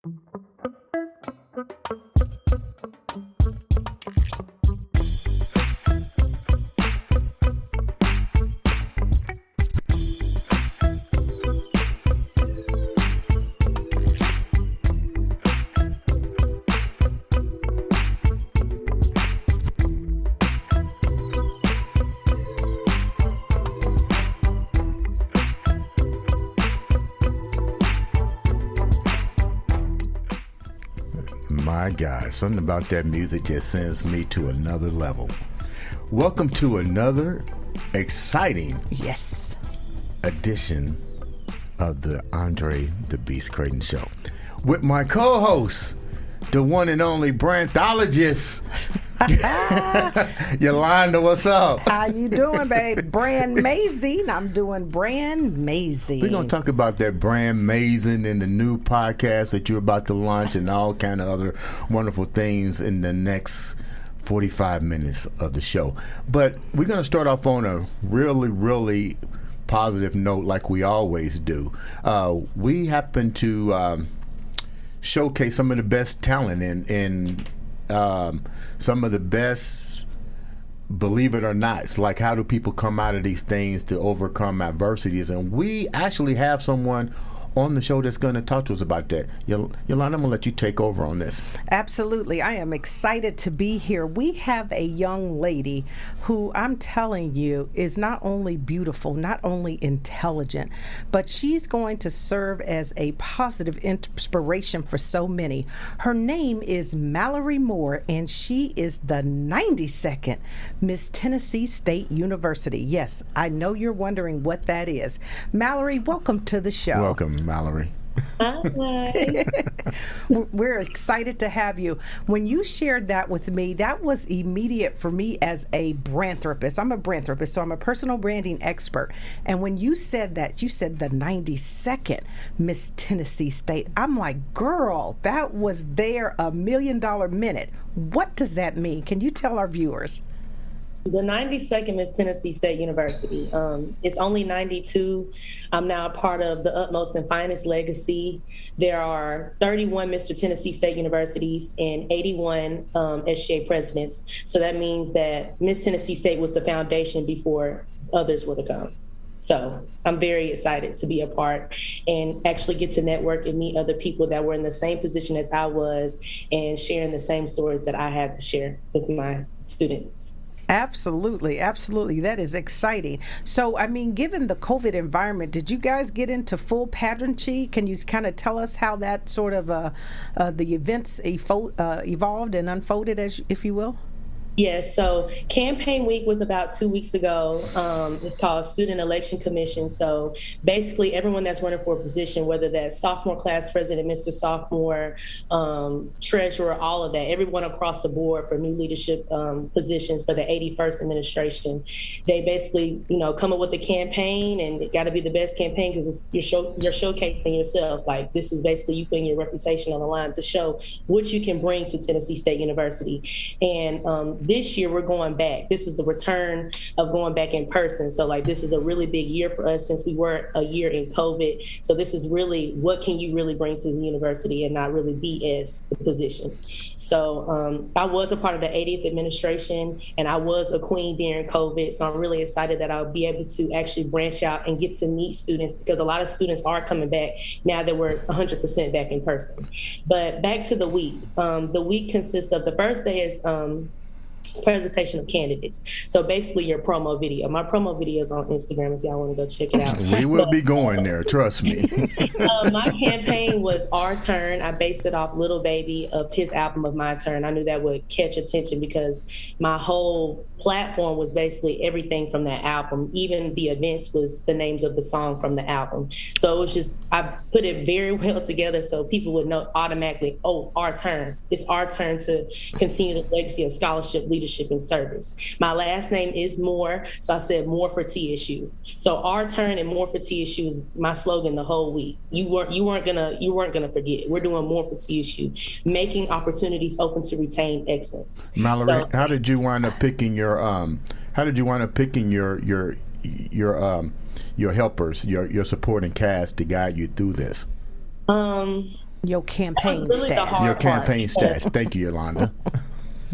My God, something about that music just sends me to another level. Welcome to another exciting edition of the Andre The Beast Crayton Show with my co-host, the one and only brandologist, Yolanda. What's up? How you doing, babe? Brand amazing. I'm doing brand amazing. We're going to talk about that brand amazing and the new podcast that you're about to launch and all kind of other wonderful things in the next 45 minutes of the show. But we're going to start off on a really positive note like we always do. We happen to showcase some of the best talent in some of the best, believe it or not. It's like, how do people come out of these things to overcome adversities? And we actually have someone on the show that's going to talk to us about that. Yolanda, I'm going to let you take over on this. Absolutely. I am excited to be here. We have a young lady who, I'm telling you, is not only beautiful, not only intelligent, but she's going to serve as a positive inspiration for so many. Her name is Mallory Moore, and she is the 92nd Miss Tennessee State University. Yes, I know you're wondering what that is. Mallory, welcome to the show. Welcome, Mallory. Hi. We're excited to have you. When you shared that with me, that was immediate for me as a brand therapist. I'm a brand therapist, so I'm a personal branding expert. And when you said that, you said the 92nd Miss Tennessee State. I'm like, girl, that was there $1 million minute. What does that mean? Can you tell our viewers? The 92nd Miss Tennessee State University. It's only 92. I'm now a part of the utmost and finest legacy. There are 31 Mr. Tennessee State Universities and 81 SGA presidents. So that means that Miss Tennessee State was the foundation before others were to come. So I'm very excited to be a part and actually get to network and meet other people that were in the same position as I was and sharing the same stories that I had to share with my students. Absolutely. That is exciting. So, I mean, given the COVID environment, did you guys get into full pageantry? Can you kind of tell us how that sort of the events evolved and unfolded, if you will? Yes, so campaign week was about 2 weeks ago. It's called Student Election Commission. So basically everyone that's running for a position, whether that's sophomore class president, Mr. Sophomore, treasurer, all of that, everyone across the board for new leadership positions for the 81st administration, they basically, come up with a campaign, and it got to be the best campaign because you're showcasing yourself. Like, this is basically you putting your reputation on the line to show what you can bring to Tennessee State University. And this year we're going back. This is the return of going back in person. So this is a really big year for us since we were a year in COVID. So this is really, what can you really bring to the university and not really BS the position. So I was a part of the 80th administration and I was a queen during COVID. So I'm really excited that I'll be able to actually branch out and get to meet students, because a lot of students are coming back now that we're 100% back in person. But back to the week. The week consists of, the first day is presentation of candidates. So basically your promo video. My promo video is on Instagram if y'all want to go check it out. We will be going there, trust me. My campaign was Our Turn. I based it off Little Baby of his album of My Turn. I knew that would catch attention because my whole platform was basically everything from that album. Even the events was the names of the song from the album. So it was just, I put it very well together so people would know automatically, oh, our turn. It's our turn to continue the legacy of scholarship, leadership, and service. My last name is Moore, so I said more for TSU. So Our Turn and more for TSU is my slogan the whole week. You weren't gonna forget. We're doing more for TSU, making opportunities open to retain excellence. Mallory, how did you wind up picking your your helpers, your supporting cast to guide you through this? Your campaign really stash. Your campaign stash. Thank you, Yolanda.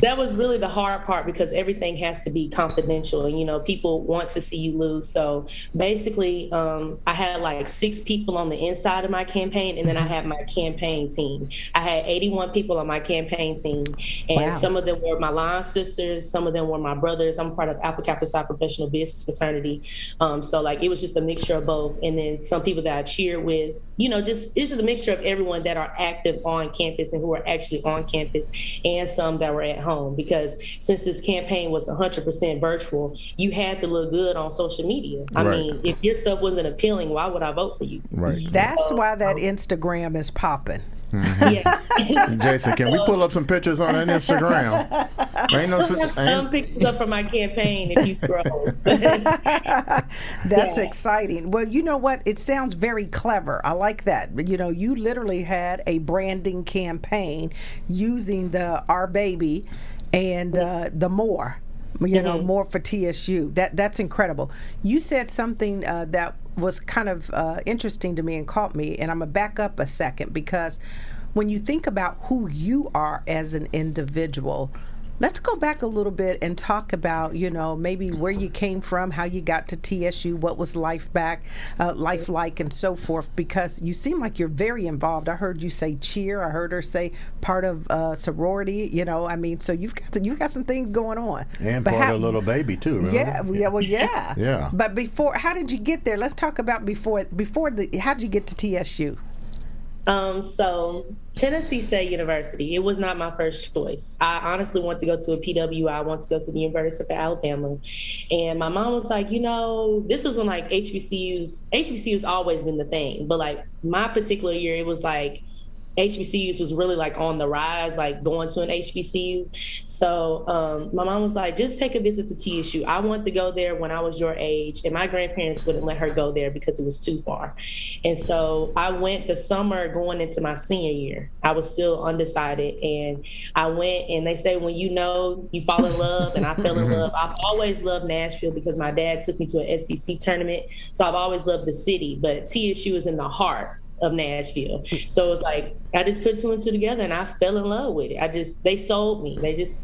That was really the hard part because everything has to be confidential and, you know, people want to see you lose. So basically, I had like 6 people on the inside of my campaign, and then I had my campaign team. I had 81 people on my campaign team, and some of them were my line sisters, some of them were my brothers. I'm part of Alpha Kappa Psi Professional Business Fraternity. So like it was just a mixture of both. And then some people that I cheered with, you know, it's just a mixture of everyone that are active on campus and who are actually on campus, and some that were at home. Because since this campaign was 100% virtual, you had to look good on social media. I mean, if your stuff wasn't appealing, why would I vote for you? Right. That's why that Instagram is popping. Yeah. Jason, can we pull up some pictures on that Instagram? Some pictures up from my campaign if you scroll. That's exciting. Well, you know what? It sounds very clever. I like that. You know, you literally had a branding campaign using the Our Baby and the More. You know, more for TSU. That's incredible. You said something that was kind of interesting to me and caught me, and I'm going to back up a second, because when you think about who you are as an individual, let's go back a little bit and talk about, you know, maybe where you came from, how you got to TSU, what was life like, and so forth, because you seem like you're very involved. I heard you say cheer. I heard her say part of sorority. You know, I mean, so you've got some things going on. And but part of Little Baby too. Remember? Yeah. Yeah. But before, how did you get there? Let's talk about how did you get to TSU? So Tennessee State University, it was not my first choice. I honestly wanted to go to a PWI. I wanted to go to the University of Alabama. And my mom was like, you know, this was when like HBCU's always been the thing. But like my particular year, it was like HBCUs was really like on the rise, like going to an HBCU. So my mom was like, just take a visit to TSU. I wanted to go there when I was your age, and my grandparents wouldn't let her go there because it was too far. And so I went the summer going into my senior year. I was still undecided, and I went, and they say when you know, you fall in love, and I fell in love. I've always loved Nashville because my dad took me to an SEC tournament, so I've always loved the city, but TSU is in the heart of Nashville. So it was like, I just put 2 and 2 together and I fell in love with it. They sold me.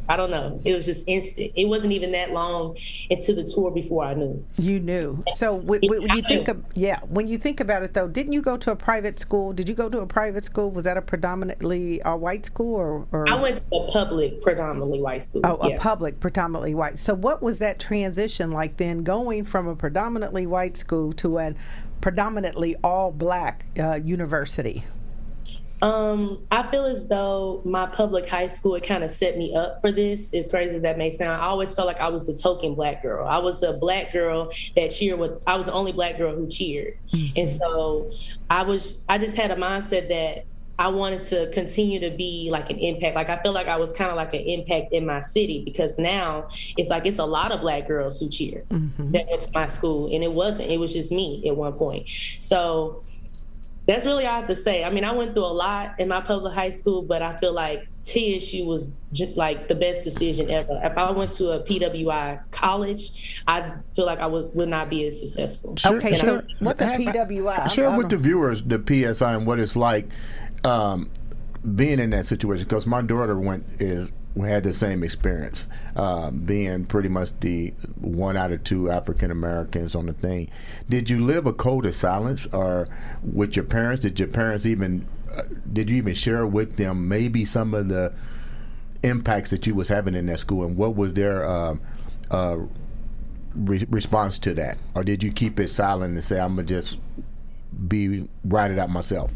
I don't know. It was just instant. It wasn't even that long into the tour before I knew. You knew. So when you think about it though, didn't you go to a private school? Did you go to a private school? Was that a predominantly white school or? I went to a public predominantly white school. Oh, yeah. A public predominantly white. So what was that transition like then, going from a predominantly white school to a predominantly all black university? I feel as though my public high school, it kind of set me up for this, as crazy as that may sound. I always felt like I was the token black girl. I was the black girl that cheered I was the only black girl who cheered. And so I just had a mindset that I wanted to continue to be like an impact. Like I feel like I was kind of like an impact in my city, because now it's like it's a lot of black girls who cheer that went to my school, and it was just me at one point. So that's really all I have to say. I mean, I went through a lot in my public high school, but I feel like TSU was like the best decision ever. If I went to a PWI college, I feel like I would not be as successful. Okay, so what's a PWI? Share with the viewers the PSI and what it's like being in that situation, because my daughter had the same experience, being pretty much the 1 out of 2 African Americans on the thing. Did you live a code of silence, or with your parents? Did your parents did you even share with them maybe some of the impacts that you was having in that school, and what was their response to that? Or did you keep it silent and say, I'm gonna just write it out myself?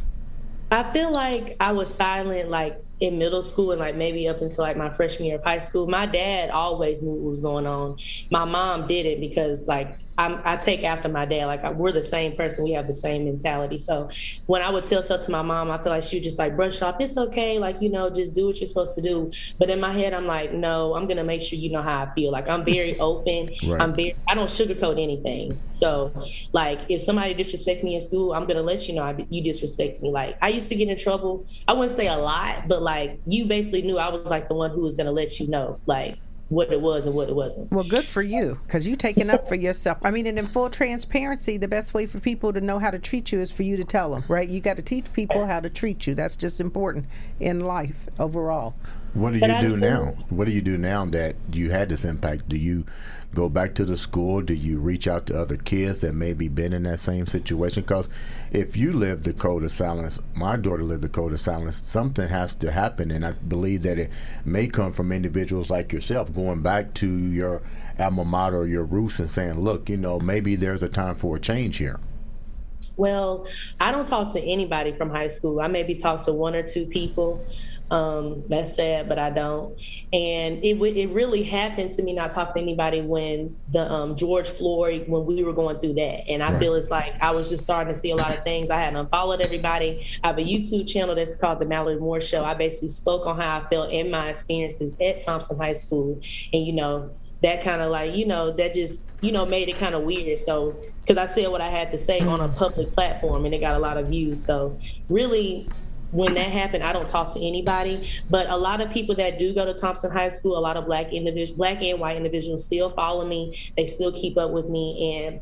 I feel like I was silent like in middle school and like maybe up until like my freshman year of high school. My dad always knew what was going on. My mom didn't, because like I take after my dad. Like we're the same person. We have the same mentality. So when I would tell stuff to my mom, I feel like she would just like brush off. It's okay. Like, you know, just do what you're supposed to do. But in my head, I'm like, no, I'm going to make sure you know how I feel. Like I'm very open. Right. I don't sugarcoat anything. So like if somebody disrespects me in school, I'm going to let you know you disrespect me. Like I used to get in trouble. I wouldn't say a lot, but like you basically knew I was like the one who was going to let you know. Like what it was and what it wasn't. Well, good for you, because you taking up for yourself. I mean, and in full transparency, the best way for people to know how to treat you is for you to tell them, right? You got to teach people how to treat you. That's just important in life overall. What do you do now? What do you do now that you had this impact? Do you go back to the school? Do you reach out to other kids that maybe been in that same situation? Because if you live the code of silence, my daughter lived the code of silence, something has to happen. And I believe that it may come from individuals like yourself going back to your alma mater or your roots and saying, look, maybe there's a time for a change here. Well, I don't talk to anybody from high school. I maybe talk to one or two people. That's sad, but I don't. And it really happened to me not talking to anybody when the George Floyd, when we were going through that. And I feel it's like I was just starting to see a lot of things. I had unfollowed everybody. I have a YouTube channel that's called The Mallory Moore Show. I basically spoke on how I felt in my experiences at Thompson High School. And, that kind of like, that just, made it kind of weird. So, because I said what I had to say on a public platform and it got a lot of views. So really, when that happened, I don't talk to anybody, but a lot of people that do go to Thompson High School, a lot of black and white individuals still follow me. They still keep up with me. And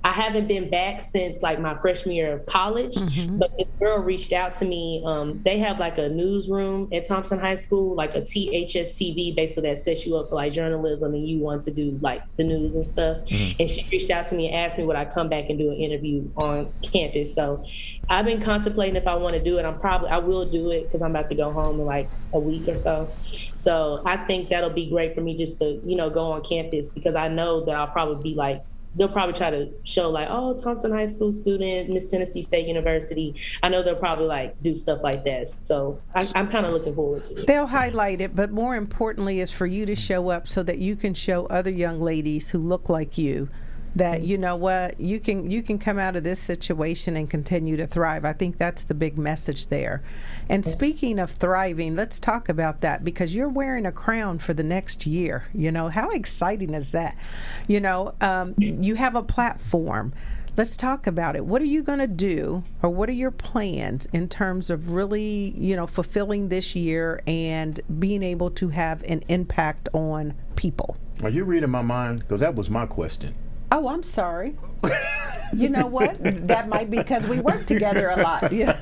I haven't been back since like my freshman year of college, but this girl reached out to me. They have like a newsroom at Thompson High School, like a THS-TV, basically that sets you up for like journalism and you want to do like the news and stuff. And she reached out to me and asked me would I come back and do an interview on campus. So I've been contemplating if I want to do it. I will do it because I'm about to go home in like a week or so. So I think that'll be great for me just to, go on campus because I know that I'll probably be like, they'll probably try to show like, oh, Thompson High School student, Miss Tennessee State University. I know they'll probably like do stuff like that. So I'm kind of looking forward to it. They'll highlight it, but more importantly is for you to show up so that you can show other young ladies who look like you that you know what, you can come out of this situation and continue to thrive. I think that's the big message there. And speaking of thriving, let's talk about that because you're wearing a crown for the next year. How exciting is that? You have a platform. Let's talk about it. What are you going to do, or what are your plans in terms of really, fulfilling this year and being able to have an impact on people? Are you reading my mind? Because that was my question. Oh, I'm sorry. You know what? That might be because we work together a lot. Yeah.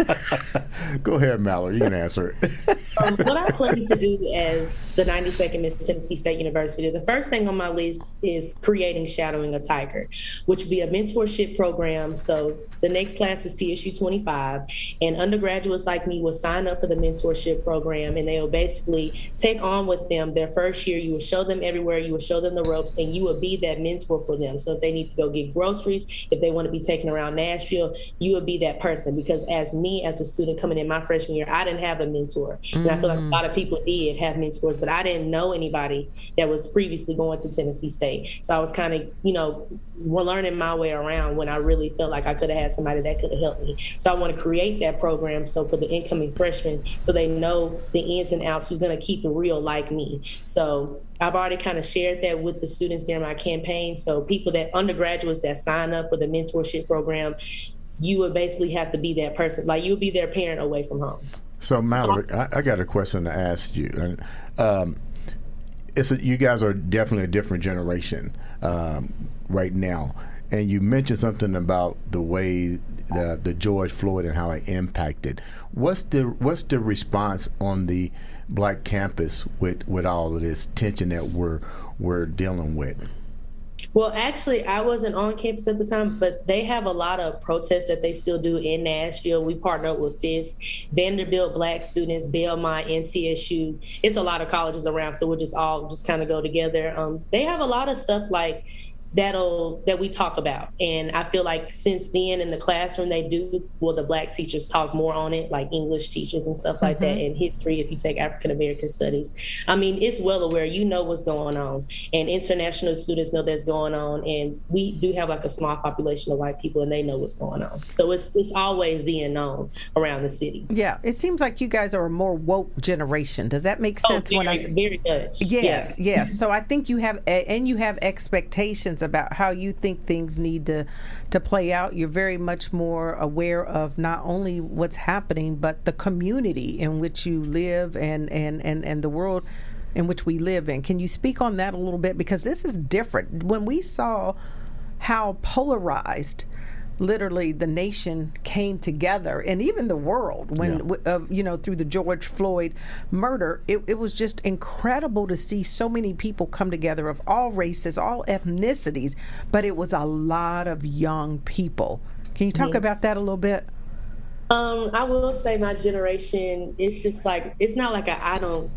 Go ahead, Mallory. You can answer it. What I plan to do as the 92nd Miss Tennessee State University, the first thing on my list is creating Shadowing a Tiger, which will be a mentorship program. So the next class is TSU 25, and undergraduates like me will sign up for the mentorship program, and they will basically take on with them their first year. You will show them everywhere. You will show them the ropes, and you will be that mentor for them. So if they need to go get groceries, if they want to be taken around Nashville, you would be that person. Because as a student coming in my freshman year, I didn't have a mentor. And I feel like a lot of people did have mentors, but I didn't know anybody that was previously going to Tennessee State. So I was kind of, learning my way around when I really felt like I could have had somebody that could have helped me. So I want to create that program so for the incoming freshmen, so they know the ins and outs, who's going to keep it real like me. So I've already kind of shared that with the students during my campaign. So undergraduates that sign up for the mentorship program, you would basically have to be that person. Like you'll be their parent away from home. So Mallory, I got a question to ask you. You guys are definitely a different generation right now. And you mentioned something about the way the George Floyd and how it impacted. What's the response on the black campus with all of this tension that we're dealing with? Well, actually, I wasn't on campus at the time, but they have a lot of protests that they still do in Nashville. We partner up with Fisk, Vanderbilt Black students, Belmont, NTSU. It's a lot of colleges around, so we'll just all kind of go together. They have a lot of stuff like that we talk about. And I feel like since then in the classroom, the black teachers talk more on it, like English teachers and stuff like that, and history if you take African-American studies. I mean, it's well aware, what's going on, and international students know that's going on, and we do have like a small population of white people and they know what's going on. So it's always being known around the city. Yeah, it seems like you guys are a more woke generation. Does that make sense? Very much. Yes, yeah. Yes. So I think you have expectations about how you think things need to play out. You're very much more aware of not only what's happening, but the community in which you live and the world in which we live in. Can you speak on that a little bit? Because this is different. When we saw how polarized literally the nation came together, and even the world, when through the George Floyd murder, it was just incredible to see so many people come together of all races, all ethnicities, but it was a lot of young people. Can you talk about that a little bit? I will say my generation, it's just like, it's not like I don't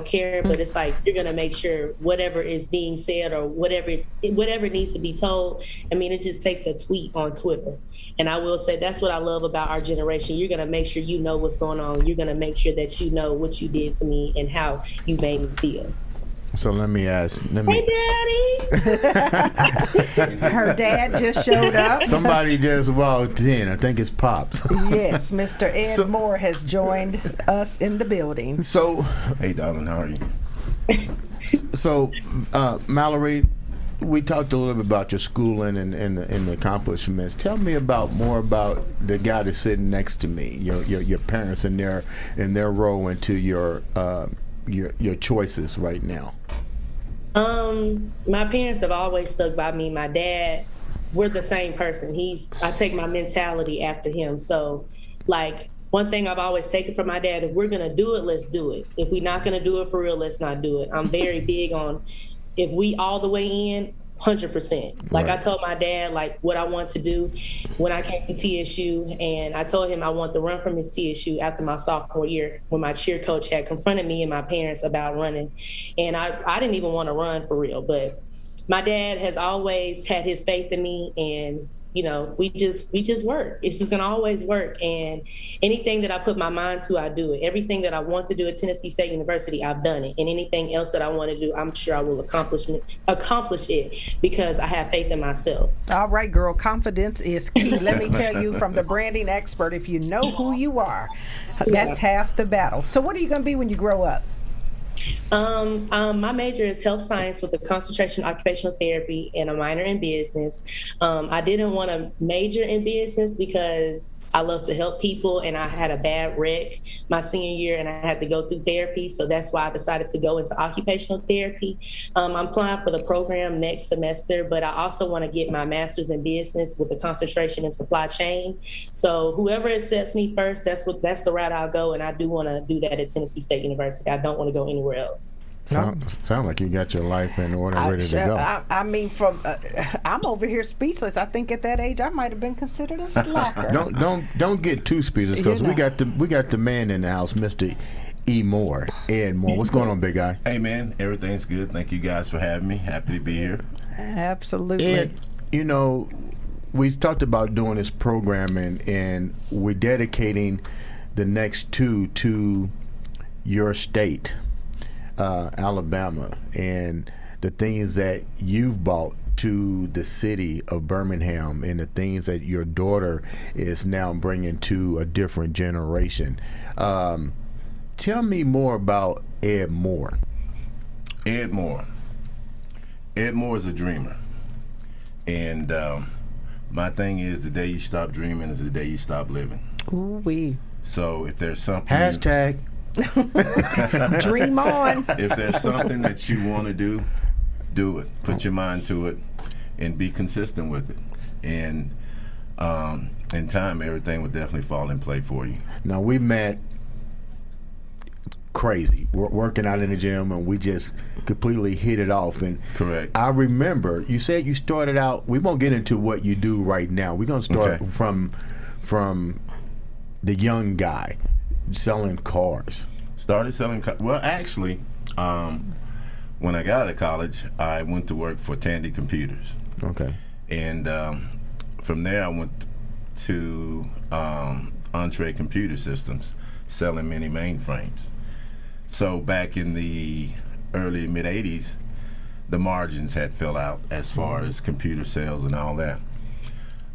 care, but it's like you're going to make sure whatever is being said or whatever needs to be told. I mean, it just takes a tweet on Twitter. And I will say that's what I love about our generation. You're going to make sure you know what's going on. You're going to make sure that you know what you did to me and how you made me feel. So let me ask. Hey, Daddy! Her dad just showed up. Somebody just walked in. I think it's Pops. Yes, Mr. Ed Moore has joined us in the building. So, hey, darling, how are you? So, Mallory, we talked a little bit about your schooling and the accomplishments. Tell me more about the guy that's sitting next to me. Your parents and their role into your choices right now. My parents have always stuck by me. My dad, we're the same person. I take my mentality after him. So, like, one thing I've always taken from my dad, if we're going to do it, let's do it. If we're not going to do it for real, let's not do it. I'm very big on, if we all the way in, 100%. Like, right. I told my dad, like, what I want to do when I came to TSU, and I told him I want to run from his TSU after my sophomore year when my cheer coach had confronted me and my parents about running. And I didn't even want to run for real, but my dad has always had his faith in me, and we just work. It's just gonna always work. And anything that I put my mind to, I do it. Everything that I want to do at Tennessee State University, I've done it. And anything else that I want to do, I'm sure I will accomplish it because I have faith in myself. All right, girl. Confidence is key. Let me tell you, from the branding expert, if you know who you are, that's half the battle. So what are you gonna be when you grow up? My major is health science with a concentration in occupational therapy and a minor in business. I didn't want to major in business because I love to help people, and I had a bad wreck my senior year and I had to go through therapy. So that's why I decided to go into occupational therapy. I'm applying for the program next semester, but I also want to get my master's in business with a concentration in supply chain. So whoever accepts me first, that's the route I'll go. And I do want to do that at Tennessee State University. I don't want to go anywhere else. Sound like you got your life in order, ready to go. I mean, I'm over here speechless. I think at that age I might have been considered a slacker. Don't get too speechless, because we got the man in the house, Mr. Ed Moore. What's going on, big guy? Hey, man, everything's good. Thank you guys for having me. Happy to be here. Absolutely. Ed, we talked about doing this programming, and we're dedicating the next two to your state, Alabama, and the things that you've brought to the city of Birmingham, and the things that your daughter is now bringing to a different generation. Tell me more about Ed Moore. Ed Moore is a dreamer, and my thing is, the day you stop dreaming is the day you stop living. Ooh-wee. So if there's something... Hashtag... Dream on. If there's something that you want to do it. Put your mind to it and be consistent with it. And in time, everything will definitely fall in play for you. Now, we met crazy. We're working out in the gym, and we just completely hit it off. And correct. I remember you said you started out, we won't get into what you do right now. We're going to start from the young guy selling cars. Started selling cars. Well, actually, when I got out of college, I went to work for Candid Computers. Okay. And from there, I went to Andre Computer Systems, selling many mainframes. So back in the early mid-'80s, the margins had fell out as far as computer sales and all that.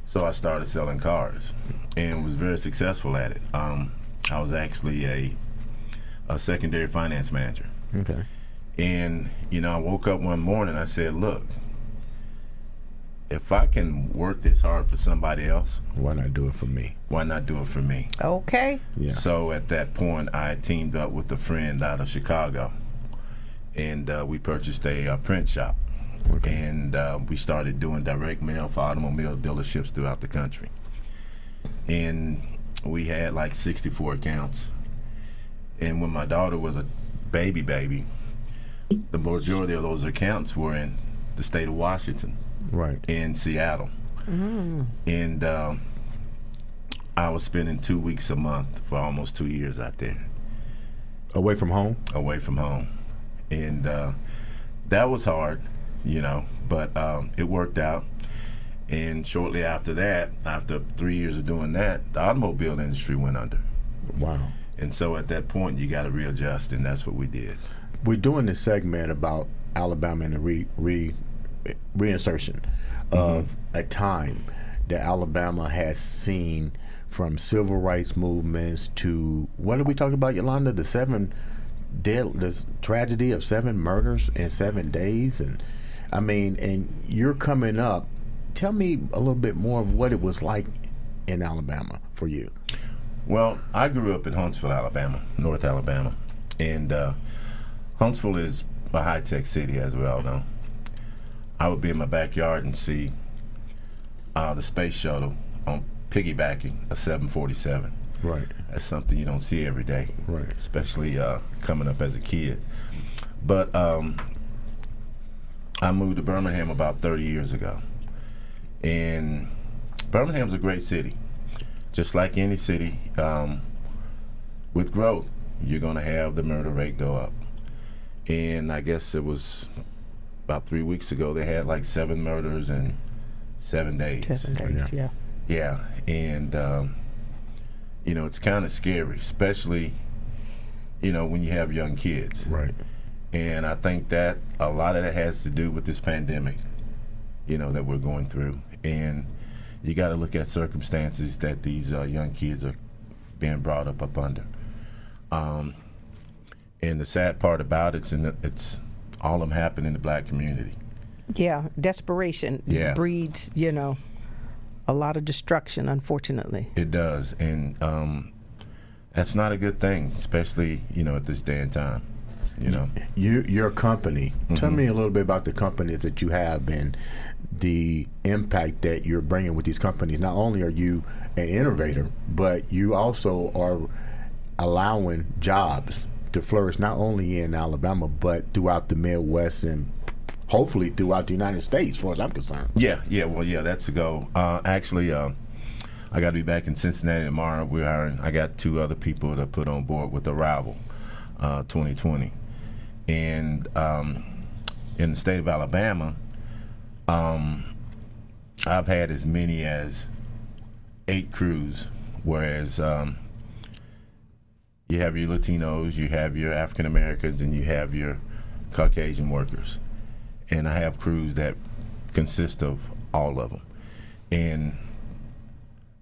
So I started selling cars and was very successful at it. I was actually a secondary finance manager. Okay. And, I woke up one morning, I said, look, if I can work this hard for somebody else, why not do it for me? Why not do it for me? Okay. Yeah. So at that point, I teamed up with a friend out of Chicago, and we purchased a print shop. Okay. And we started doing direct mail for automobile dealerships throughout the country. And we had like 64 accounts. And when my daughter was a baby, the majority of those accounts were in the state of Washington, right, in Seattle. And I was spending 2 weeks a month for almost 2 years out there. Away from home? Away from home. And that was hard, you know, but it worked out. And shortly after that, after 3 years of doing that, the automobile industry went under. Wow. And so at that point, you got to readjust, and that's what we did. We're doing this segment about Alabama and the reinsertion of a time that Alabama has seen, from civil rights movements to, what did we talk about, Yolanda? The tragedy of 7 murders in 7 days. And I mean, and you're coming up. Tell me a little bit more of what it was like in Alabama for you. Well, I grew up in Huntsville, Alabama, North Alabama. And Huntsville is a high-tech city, as we all know. I would be in my backyard and see the space shuttle on piggybacking a 747. Right. That's something you don't see every day. Right. Especially coming up as a kid. But I moved to Birmingham about 30 years ago. And Birmingham's a great city. Just like any city, with growth, you're going to have the murder rate go up. And I guess it was about 3 weeks ago, they had like 7 murders in 7 days. 7 days, yeah. Yeah, and, you know, it's kind of scary, especially, you know, when you have young kids. Right. And I think that a lot of that has to do with this pandemic, you know, that we're going through. And you got to look at circumstances that these young kids are being brought up under. And the sad part about it's all of them happen in the black community. Yeah, desperation breeds, you know, a lot of destruction, unfortunately. It does, and that's not a good thing, especially, you know, at this day and time. You know, your company. Tell me a little bit about the companies that you have and the impact that you're bringing with these companies. Not only are you an innovator, but you also are allowing jobs to flourish not only in Alabama but throughout the Midwest and hopefully throughout the United States, as far as I'm concerned. Yeah, that's the goal. Actually, I got to be back in Cincinnati tomorrow. We're hiring. I got 2 other people to put on board with Arrival 2020, and in the state of Alabama, I've had as many as 8 crews, whereas you have your Latinos, you have your African Americans, and you have your Caucasian workers. And I have crews that consist of all of them. And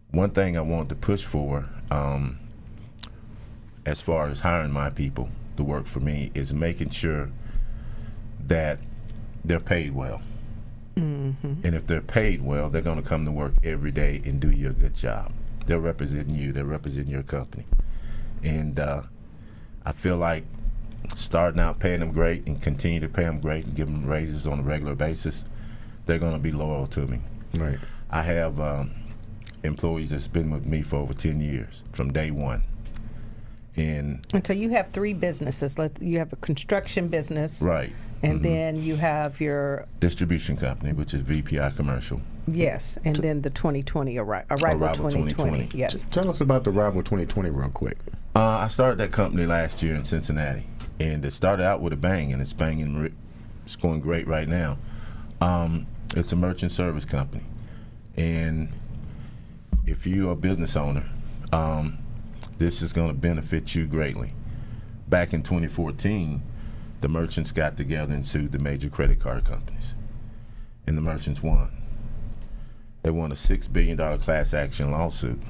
one thing I want to push for, as far as hiring my people to work for me, is making sure that they're paid well. And if they're paid well, they're going to come to work every day and do you a good job. They're representing you. They're representing your company. And I feel like starting out paying them great and continue to pay them great and give them raises on a regular basis, they're going to be loyal to me. Right. I have employees that's been with me for over 10 years from day one. And so you have 3 businesses. You have a construction business. Right. And then you have your distribution company, which is VPI Commercial. Yes, and then the 2020 Arrival 2020. Yes. Tell us about the Arrival 2020 real quick. I started that company last year in Cincinnati, and it started out with a bang, and it's banging. It's going great right now. It's a merchant service company, and if you're a business owner, this is going to benefit you greatly. Back in 2014. The merchants got together and sued the major credit card companies. And the merchants won. They won a $6 billion class action lawsuit,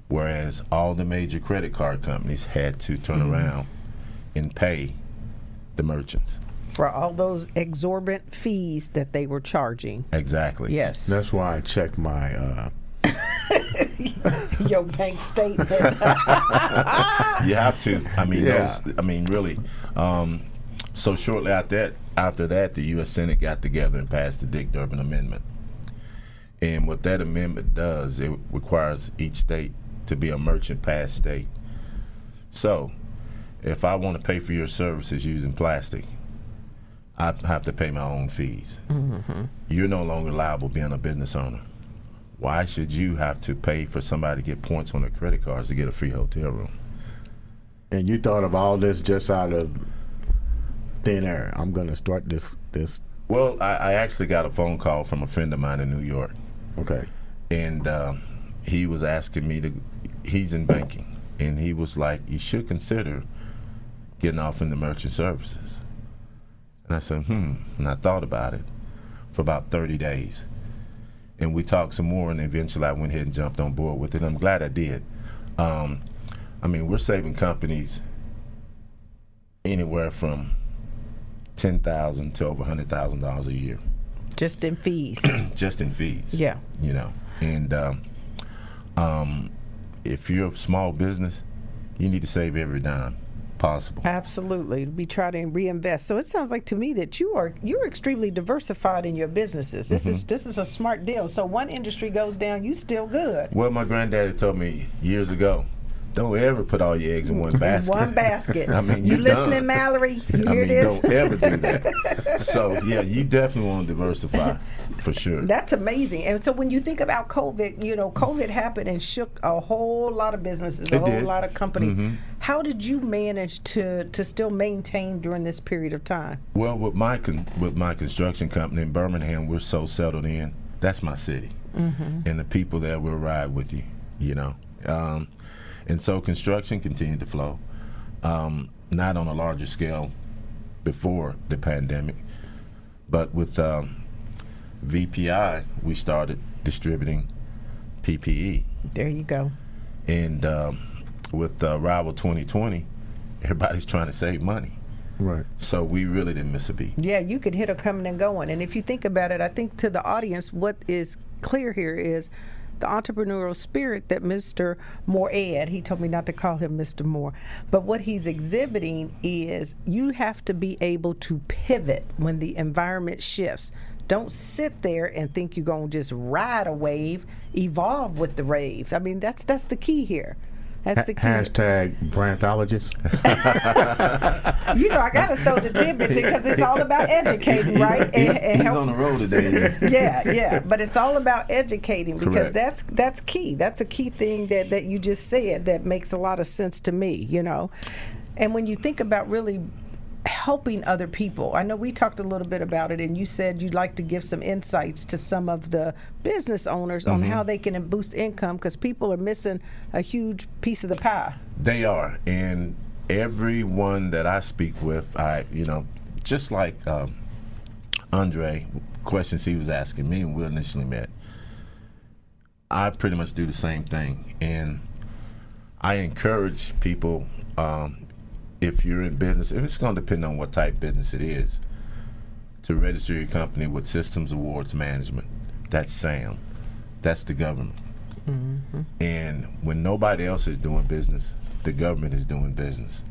whereas all the major credit card companies had to turn around and pay the merchants. For all those exorbitant fees that they were charging. Exactly. Yes. That's why I check my... your bank statement. You have to. I mean, really. So shortly after that, the U.S. Senate got together and passed the Dick-Durbin Amendment. And what that amendment does, it requires each state to be a merchant pass state. So if I want to pay for your services using plastic, I have to pay my own fees. Mm-hmm. You're no longer liable being a business owner. Why should you have to pay for somebody to get points on their credit cards to get a free hotel room? And you thought of all this just out of thin air. I'm going to start this. Well, I actually got a phone call from a friend of mine in New York. Okay. And he was asking me he's in banking, and he was like, you should consider getting off into merchant services. And I said, and I thought about it for about 30 days. And we talked some more, and eventually I went ahead and jumped on board with it. I'm glad I did. We're saving companies anywhere from $10,000 to over $100,000 a year. Just in fees. Just in fees. Yeah. And if you're a small business, you need to save every dime possible. Absolutely. We try to reinvest. So it sounds like to me that you're extremely diversified in your businesses. This is a smart deal. So one industry goes down, you still good. Well, my granddaddy told me years ago, don't ever put all your eggs in one basket. One basket. You listening, done. Mallory? You hear this? Don't ever do that. So, yeah, you definitely want to diversify, for sure. That's amazing. And so when you think about COVID, COVID happened and shook a whole lot of businesses, a whole lot of companies. Mm-hmm. How did you manage to still maintain during this period of time? Well, with my construction company in Birmingham, we're so settled in. That's my city. Mm-hmm. And the people there will ride with you, And so construction continued to flow, not on a larger scale before the pandemic, but with VPI, we started distributing PPE. There you go. And with Rival 2020, everybody's trying to save money. Right. So we really didn't miss a beat. Yeah, you could hit them coming and going. And if you think about it, I think to the audience, what is clear here is the entrepreneurial spirit that Mr. Moore, he told me not to call him Mr. Moore, but what he's exhibiting is you have to be able to pivot when the environment shifts. Don't sit there and think you're going to just ride a wave, evolve with the rave. That's the key here. That's the key. Hashtag brandologist. I got to throw the tidbits in because it's all about educating, right? And he's on the road today. Yeah. But it's all about educating because Correct. that's key. That's a key thing that you just said that makes a lot of sense to me, And when you think about really helping other people, I know we talked a little bit about it, and you said you'd like to give some insights to some of the business owners on how they can boost income because people are missing a huge piece of the pie. They are, and everyone that I speak with, just like Andre, questions he was asking me when we initially met, I pretty much do the same thing, and I encourage people. If you're in business, and it's going to depend on what type of business it is, to register your company with Systems Awards Management. That's SAM. That's the government. Mm-hmm. And when nobody else is doing business, the government is doing business.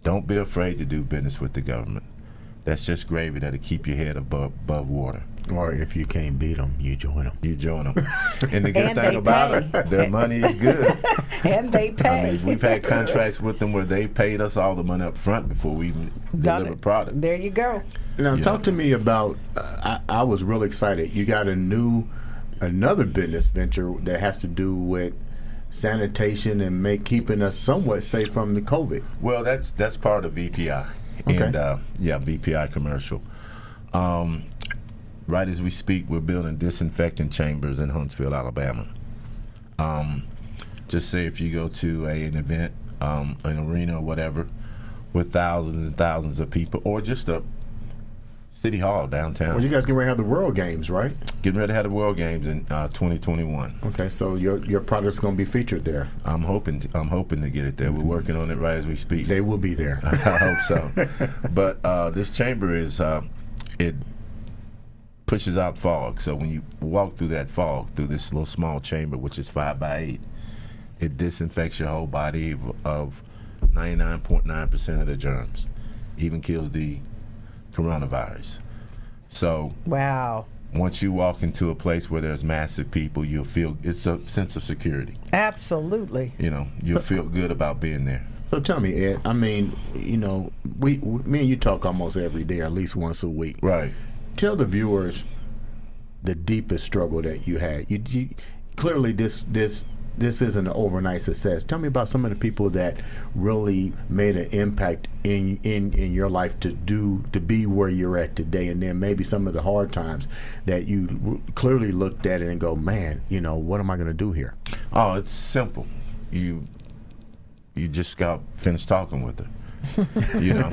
Don't be afraid to do business with the government. That's just gravy that'll keep your head above water. Or if you can't beat them, you join them. And the good thing about it, their money is good. And they pay. We've had contracts with them where they paid us all the money up front before we even deliver product. There you go. Now, talk to me about, I was really excited. You got another business venture that has to do with sanitation and keeping us somewhat safe from the COVID. Well, that's part of VPI. Okay. And VPI commercial. Right as we speak, we're building disinfectant chambers in Huntsville, Alabama. Just say if you go to an event, an arena or whatever, with thousands and thousands of people, or just a city hall downtown. Well, you guys getting ready to have the World Games, right? Getting ready to have the World Games in 2021. Okay, so your product's going to be featured there. I'm hoping to get it there. We're working on it right as we speak. They will be there. I hope so. But this chamber is it pushes out fog. So when you walk through that fog, through this little small chamber, which is 5 by 8, it disinfects your whole body of 99.9% of the germs. even kills the coronavirus. So wow. Once you walk into a place where there's massive people, you'll feel, it's a sense of security. Absolutely. You know, you'll feel good about being there. So tell me, Ed, I mean, you know, me and you talk almost every day, at least once a week. Right. Tell the viewers the deepest struggle that you had. You clearly this isn't an overnight success. Tell me about some of the people that really made an impact in your life to be where you're at today, and then maybe some of the hard times that you clearly looked at it and go, man, you know, what am I going to do here? Oh, it's simple. You just got finished talking with her. You know,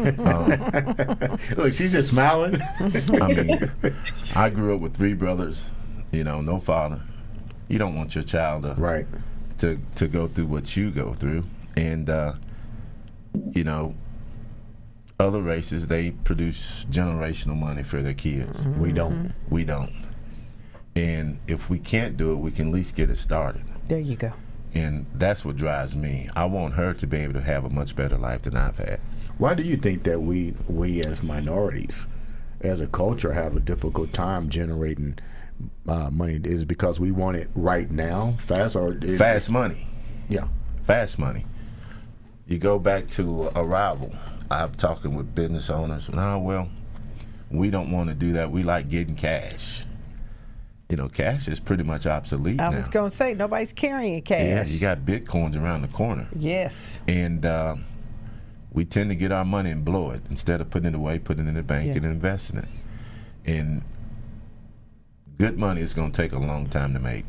look, she's just smiling. I mean, I grew up with 3 brothers. You know, no father. You don't want your child to go through what you go through, and you know, other races, they produce generational money for their kids. Mm-hmm. We don't. And if we can't do it, we can at least get it started. There you go. And that's what drives me. I want her to be able to have a much better life than I've had. Why do you think that we as minorities, as a culture, have a difficult time generating money? Is it because we want it right now, fast, or fast money? Yeah, fast money. You go back to Arrival. I'm talking with business owners. Well, we don't want to do that. We like getting cash. You know, cash is pretty much obsolete now. I was going to say, nobody's carrying cash. Yeah, you got Bitcoins around the corner. Yes. And we tend to get our money and blow it instead of putting it away, putting it in the bank and investing it. And good money is going to take a long time to make.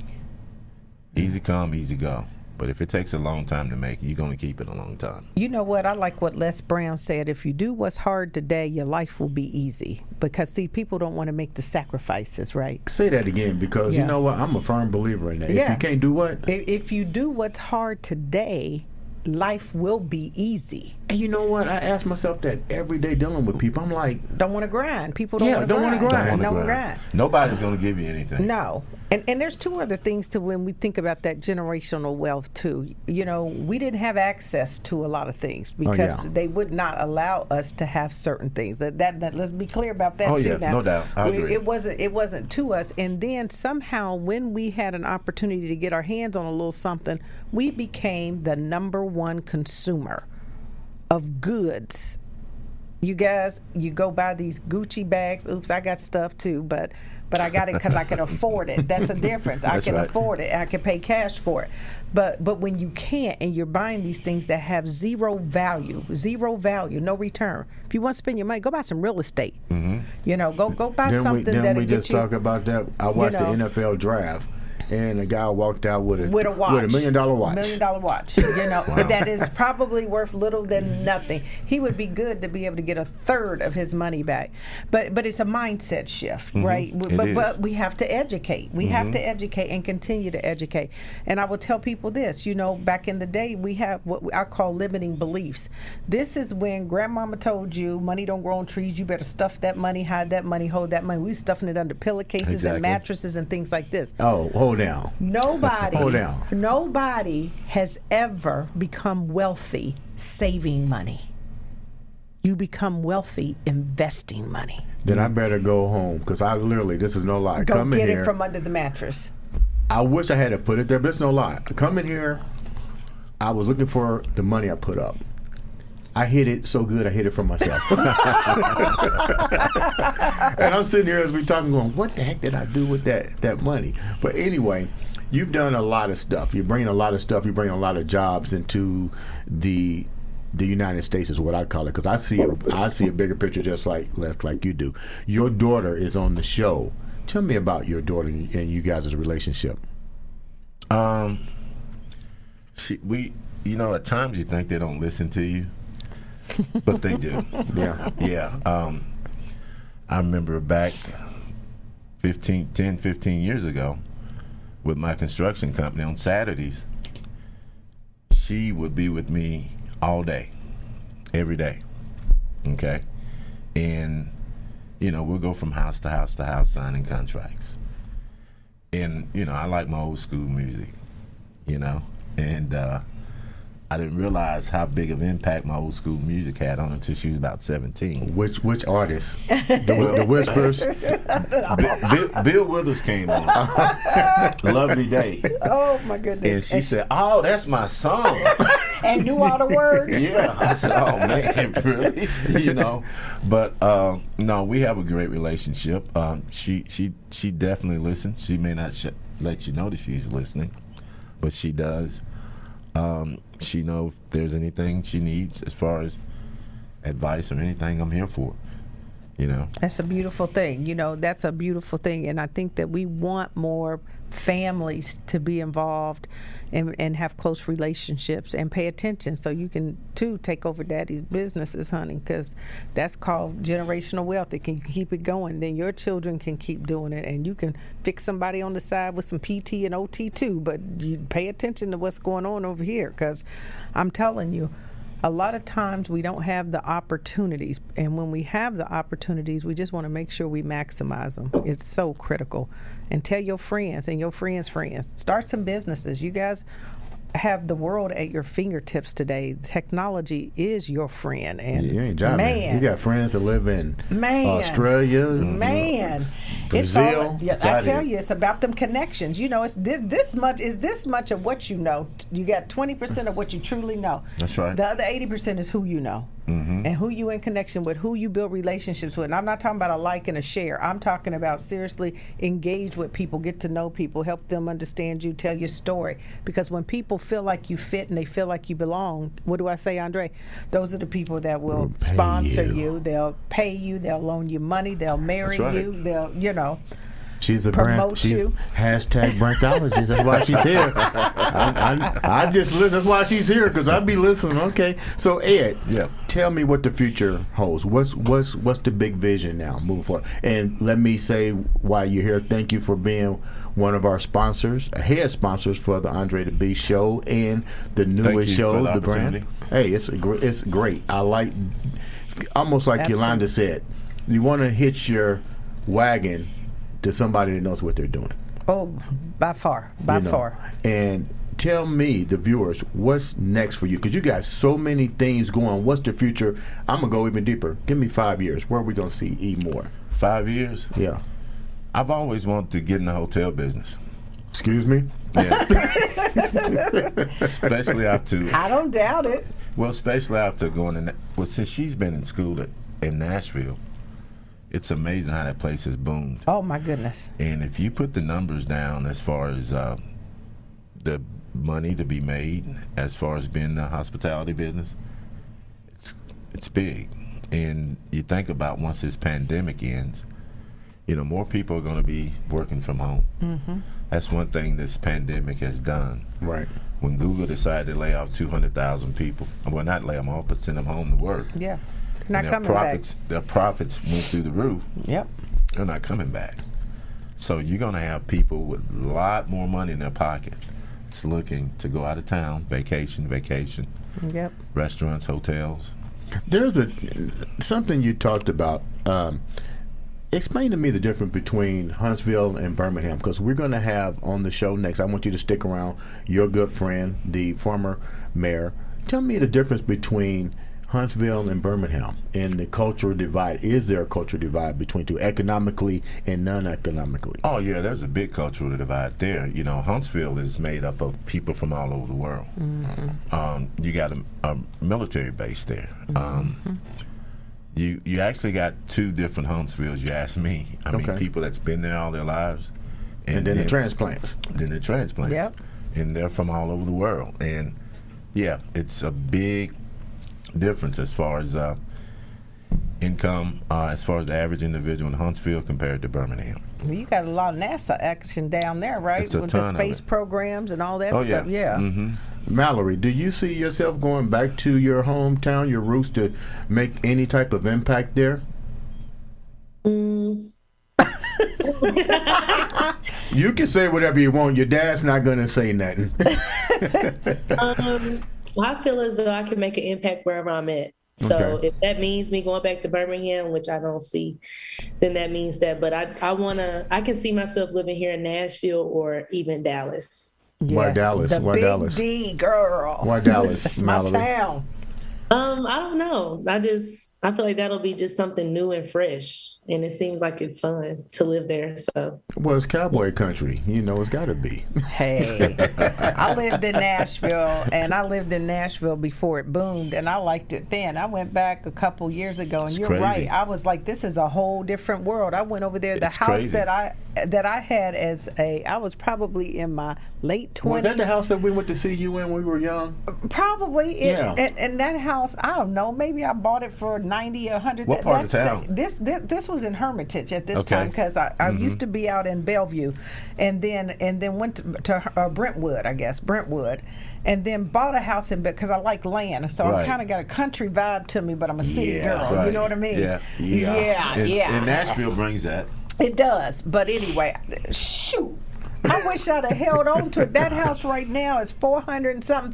Easy come, easy go. But if it takes a long time to make, you're going to keep it a long time. You know what? I like what Les Brown said. If you do what's hard today, your life will be easy. Because, see, people don't want to make the sacrifices, right? Say that again, because you know what? I'm a firm believer in that. Yeah. If you can't do what? If you do what's hard today, life will be easy. And you know what? I ask myself that every day dealing with people. I'm like, don't want to grind. People don't want to grind. Don't want to grind. Nobody's going to give you anything. No. And there's 2 other things to when we think about that generational wealth too. You know, we didn't have access to a lot of things because they would not allow us to have certain things. That let's be clear about that too. Now, no doubt. I agree. It wasn't to us. And then somehow when we had an opportunity to get our hands on a little something, we became the #1 consumer of goods. You guys, you go buy these Gucci bags. Oops, I got stuff too, but I got it because I can afford it. That's the difference. I can afford it. I can pay cash for it. But when you can't and you're buying these things that have zero value, no return. If you want to spend your money, go buy some real estate. Mm-hmm. You know, go buy something that Then we just talk about that. I watched the NFL draft. And a guy walked out with a watch. With $1 million watch. $1 million watch. You know, that is probably worth little than nothing. He would be good to be able to get 1/3 of his money back. But it's a mindset shift, right? But we have to educate. We have to educate and continue to educate. And I will tell people this, you know, back in the day, we have what I call limiting beliefs. This is when grandmama told you money don't grow on trees, you better stuff that money, hide that money, hold that money. We stuffing it under pillowcases and mattresses and things like this. Oh, hold down. Nobody has ever become wealthy saving money. You become wealthy investing money. Then I better go home because I literally, this is no lie. Go get it from under the mattress. I wish I had to put it there, but it's no lie. I come in here, I was looking for the money I put up. I hid it so good I hid it from myself. And I'm sitting here as we talking going, what the heck did I do with that money? But anyway, you've done a lot of stuff. You're bringing a lot of stuff. You're bringing a lot of jobs into the United States is what I call it, because I see a bigger picture just like you do. Your daughter is on the show. Tell me about your daughter and you guys' relationship. You know, at times you think they don't listen to you, but they do. Yeah. I remember back 10, 15 years ago with my construction company on Saturdays, she would be with me all day, every day. Okay? And, you know, we'll go from house to house to house signing contracts. And, you know, I like my old school music, you know, and I didn't realize how big of impact my old school music had on her until she was about 17. Which artist? The Whispers? Bill Withers came on. Lovely Day. Oh, my goodness. And she said, "Oh, that's my song." And knew all the words. Yeah. I said, "Oh, man, really?" But no, we have a great relationship. She definitely listens. She may not let you know that she's listening, but she does. She knows if there's anything she needs as far as advice or anything, I'm here for. That's a beautiful thing. That's a beautiful thing. And I think that we want more families to be involved and have close relationships and pay attention, so you can too take over daddy's businesses, honey, because that's called generational wealth. It can keep it going, then your children can keep doing it, and you can fix somebody on the side with some PT and OT too, but you pay attention to what's going on over here, because I'm telling you, a lot of times we don't have the opportunities, and when we have the opportunities, we just want to make sure we maximize them. It's so critical. And tell your friends and your friends' friends. Start some businesses. You guys have the world at your fingertips today. Technology is your friend. And you ain't jobbing. Man, you got friends that live in Australia, Brazil. I tell you, it's about them connections. It's this much of what you know. You got 20% of what you truly know. That's right. The other 80% is who you know. And who you in connection with, who you build relationships with. And I'm not talking about a like and a share. I'm talking about seriously engage with people, get to know people, help them understand you, tell your story. Because when people feel like you fit and they feel like you belong, what do I say, Andre? Those are the people that will sponsor you. They'll pay you. They'll loan you money. They'll marry you. They'll, She's a promote brand. She's you. #brandologist. That's why she's here. I just listen. That's why she's here, because I'd be listening. Okay. So Ed, tell me what the future holds. What's the big vision now moving forward? And let me say why you're here. Thank you for being one of our sponsors, head sponsors for the Andre The Beast Show and the newest show, The Brand. Hey, it's great. I like, almost like Yolanda said, you want to hitch your wagon to somebody that knows what they're doing. Oh, by far. And tell me, the viewers, what's next for you? Because you got so many things going. What's the future? I'm going to go even deeper. Give me 5 years. Where are we going to see E more? 5 years? Yeah. I've always wanted to get in the hotel business. Excuse me? Yeah. Especially after... I don't doubt it. Well, especially after going in... Well, since she's been in school in Nashville, it's amazing how that place has boomed. Oh, my goodness. And if you put the numbers down as far as the money to be made, as far as being in the hospitality business, it's big. And you think about once this pandemic ends, more people are going to be working from home. Mm-hmm. That's one thing this pandemic has done. Right. When Google decided to lay off 200,000 people, well, not lay them off, but send them home to work. Yeah. Not coming back. Their profits went through the roof. Yep. They're not coming back. So you're going to have people with a lot more money in their pocket. It's looking to go out of town, vacation. Yep. Restaurants, hotels. There's something you talked about. Explain to me the difference between Huntsville and Birmingham, because we're going to have on the show next, I want you to stick around, your good friend, the former mayor. Tell me the difference between Huntsville and Birmingham and the cultural divide. Is there a cultural divide between two, economically and non-economically? Oh, yeah, there's a big cultural divide there. Huntsville is made up of people from all over the world. Mm-hmm. You got a military base there. Mm-hmm. You actually got two different Huntsvilles, you ask me. I mean, people that's been there all their lives. And then the transplants. Yep. And they're from all over the world. And, yeah, it's a big difference as far as income, as far as the average individual in Huntsville compared to Birmingham. Well, you got a lot of NASA action down there, right? It's a with ton the space programs and all that stuff. Yeah. Mm-hmm. Mallory, do you see yourself going back to your hometown, your roots, to make any type of impact there? You can say whatever you want. Your dad's not going to say nothing. I feel as though I can make an impact wherever I'm at. So if that means me going back to Birmingham, which I don't see, then that means that. But I can see myself living here in Nashville or even Dallas. Why Yes, Dallas? The Why big Dallas? D, girl. Why Dallas, That's my Mallory? town. I don't know. I feel like that'll be just something new and fresh, and it seems like it's fun to live there. So, Well, it's cowboy country. You know, it's got to be. Hey, I lived in Nashville, and I lived in Nashville before it boomed, and I liked it then. I went back a couple years ago, and It's you're crazy. right. I was like, this is a whole different world. I went over there. The It's house crazy. that I had I was probably in my late 20s. Was that the house that we went to see you in when we were young? Probably. Yeah. And that house, I don't know, maybe I bought it for 90 or 100. What part of town? This was in Hermitage at this Okay. time, because I used to be out in Bellevue, and then went to Brentwood, I guess, and then bought a house in because I like land, so Right. I kind of got a country vibe to me, but I'm a city Yeah, girl. right. You know what I mean? Yeah. Yeah. And Nashville brings that. It does, but anyway, shoot. I wish I'd have held on to it. That house right now is $400,000 and something.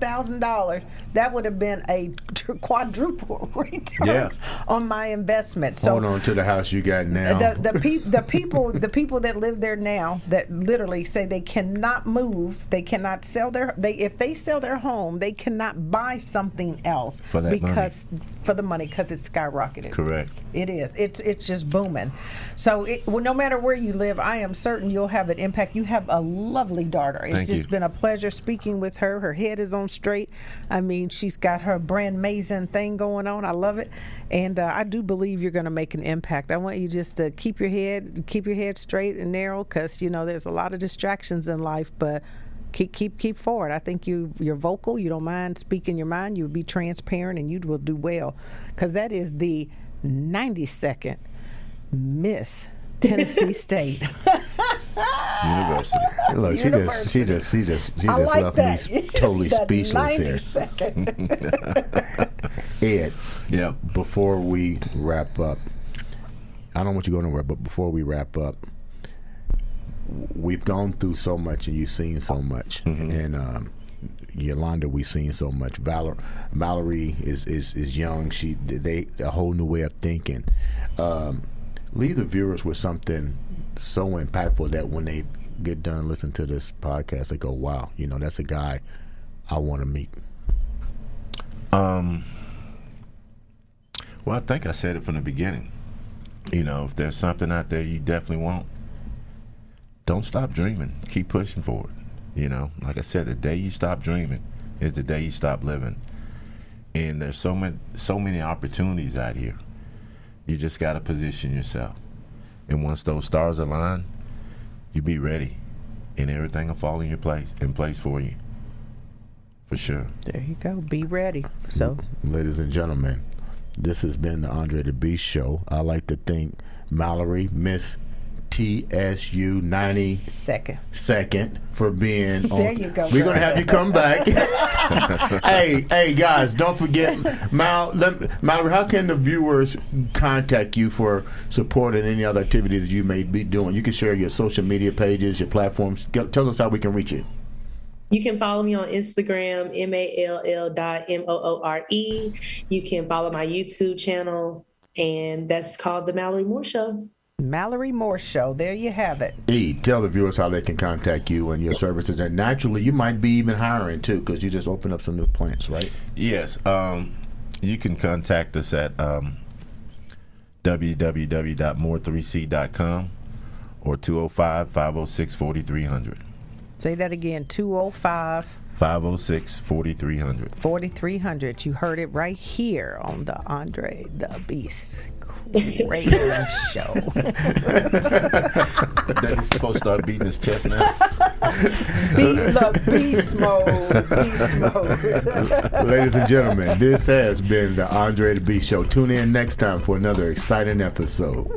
That would have been a quadruple return Yeah. on my investment. So Hold on to the house you got now. the people that live there now that literally say they cannot move, they cannot sell if they sell their home, they cannot buy something else For that for the money, because it's skyrocketed. Correct. It is. It's just booming. So no matter where you live, I am certain you'll have an impact. You have a lovely daughter. It's Thank just you. been a pleasure speaking with her. Her head is on straight. I mean, she's got her brand amazing thing going on. I love it, and I do believe you're going to make an impact. I want you just to keep your head straight and narrow, because there's a lot of distractions in life, but keep forward. I think you're vocal. You don't mind speaking your mind. You'll be transparent, and you will do well, because that is the 92nd Miss Tennessee State University. Look, she just I like left that. me totally The speechless here. 92nd. Ed, Yeah. before we wrap up, I don't want you to go nowhere, but before we wrap up, we've gone through so much and you've seen so much. And Yolanda, we've seen so much. Mallory is young. They a whole new way of thinking. Leave the viewers with something so impactful that when they get done listening to this podcast, they go, wow, that's a guy I want to meet. Well, I think I said it from the beginning. If there's something out there you definitely want, don't stop dreaming. Keep pushing forward. Like I said, the day you stop dreaming is the day you stop living. And there's so many opportunities out here. You just got to position yourself. And once those stars align, you be ready, and everything will fall in place for you. For sure. There you go. Be ready. So, Ladies and gentlemen, this has been the Andre the Beast Show. I'd like to thank Mallory, Miss TSU 92nd, for being on. There you go, We're girl. going to have you come back. Hey, guys, don't forget, Mallory, how can the viewers contact you for support and any other activities you may be doing? You can share your social media pages, your platforms. Tell us how we can reach you. You can follow me on Instagram, MALL.MOORE. You can follow my YouTube channel, and that's called The Mallory Moore Show. Mallory Moore Show. There you have it. Tell the viewers how they can contact you and your services. And naturally, you might be even hiring, too, because you just opened up some new plants, right? Yes. You can contact us at www.more3c.com or 205-506-4300. Say that again. 205 506-4300. 4300. You heard it right here on the Andre the Beast Crayton Show. That he's supposed to start beating his chest now. Beast mode. Beast mode. Ladies and gentlemen, this has been the Andre the Beast Show. Tune in next time for another exciting episode.